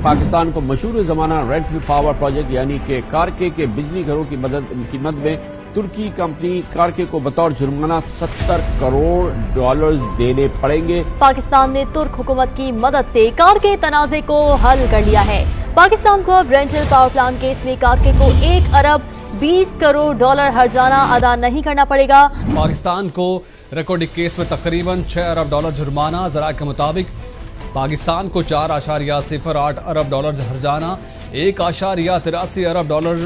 پاکستان کو مشہور زمانہ ریڈ پاور پروجیکٹ یعنی کہ کارکے کے بجلی گھروں کی مد میں ترکی کمپنی کارکے کو بطور جرمانہ 70 کروڑ ڈالرز دینے پڑیں گے۔ پاکستان نے ترک حکومت کی مدد سے کارکے تنازع کو حل کر لیا ہے۔ پاکستان کو اب رینٹل پاور پلانٹ کیس میں کارکے کو 1 ارب 20 کروڑ ڈالر ہرجانہ ادا نہیں کرنا پڑے گا۔ پاکستان کو ریکارڈنگ کیس میں تقریباً 6 ارب ڈالر جرمانہ، ذرائع کے مطابق پاکستان کو 4.08 ارب ڈالر ہرجانہ، 1.83 ارب ڈالر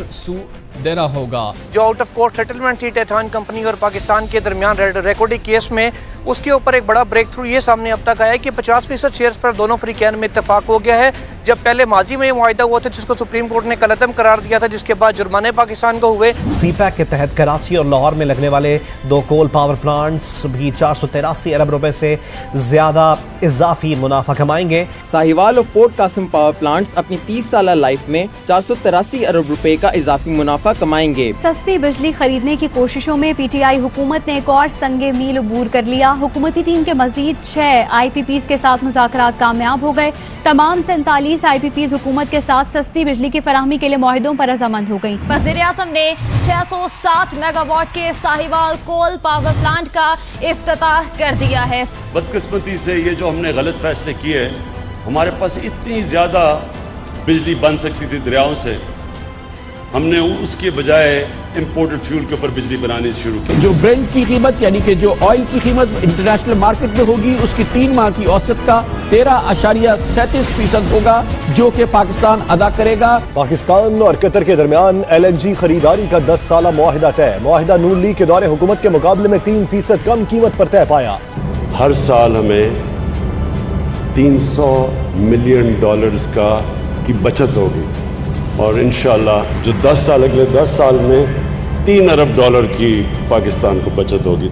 دینا ہوگا۔ جو آؤٹ آف کورٹ سیٹلمنٹ تھی ٹیتھان کمپنی اور پاکستان کے درمیان ریکارڈنگ کیس میں، اس کے اوپر ایک بڑا بریک تھرو یہ سامنے اب تک آیا ہے کہ 50% شیئرز پر دونوں فریقین میں اتفاق ہو گیا ہے۔ جب پہلے ماضی میں یہ معاہدہ ہوا تھا جس کو سپریم کورٹ نے کالعدم قرار دیا تھا، جس کے بعد جرمانے پاکستان کو ہوئے۔ سی پیک کے تحت کراچی اور لاہور میں لگنے والے 2 کول پاور پلانٹس بھی 483 ارب روپے سے زیادہ اضافی منافع کمائیں گے۔ ساہیوال اور پورٹ قاسم پاور پلانٹس اپنی 30 سالہ لائف میں 483 ارب روپے کا اضافی منافع کمائیں گے۔ سستی بجلی خریدنے کی کوششوں میں پی ٹی آئی حکومت نے ایک اور سنگ میل عبور کر لیا۔ حکومتی ٹیم کے مزید 6 آئی پی پیز کے ساتھ مذاکرات کامیاب ہو گئے۔ تمام 47 آئی پی پیز حکومت کے ساتھ سستی بجلی کی فراہمی کے لیے معاہدوں پر رضامند ہو گئیں۔ وزیر اعظم نے 660 میگا واٹ کے ساہیوال کول پاور پلانٹ کا افتتاح کر دیا ہے۔ بدقسمتی سے یہ جو ہم نے غلط فیصلے کیے، ہمارے پاس اتنی زیادہ بجلی بن سکتی تھی دریاؤں سے، ہم نے اس کے بجائے امپورٹڈ فیول کے اوپر بجلی بنانی شروع کی۔ جو برنٹ کی قیمت یعنی کہ جو آئل کی قیمت انٹرنیشنل مارکیٹ میں ہوگی، اس کی 3 ماہ کی اوسط کا 13.37% ہوگا جو کہ پاکستان ادا کرے گا۔ پاکستان اور قطر کے درمیان LNG خریداری کا 10 سالہ معاہدہ طے۔ معاہدہ نون لیگ کے دور حکومت کے مقابلے میں 3% کم قیمت پر طے پایا۔ ہر سال ہمیں 300 ملین ڈالرز کی بچت ہوگی، اور انشاءاللہ جو 10 سال اگلے 10 سال میں 3 ارب ڈالر کی پاکستان کو بچت ہوگی۔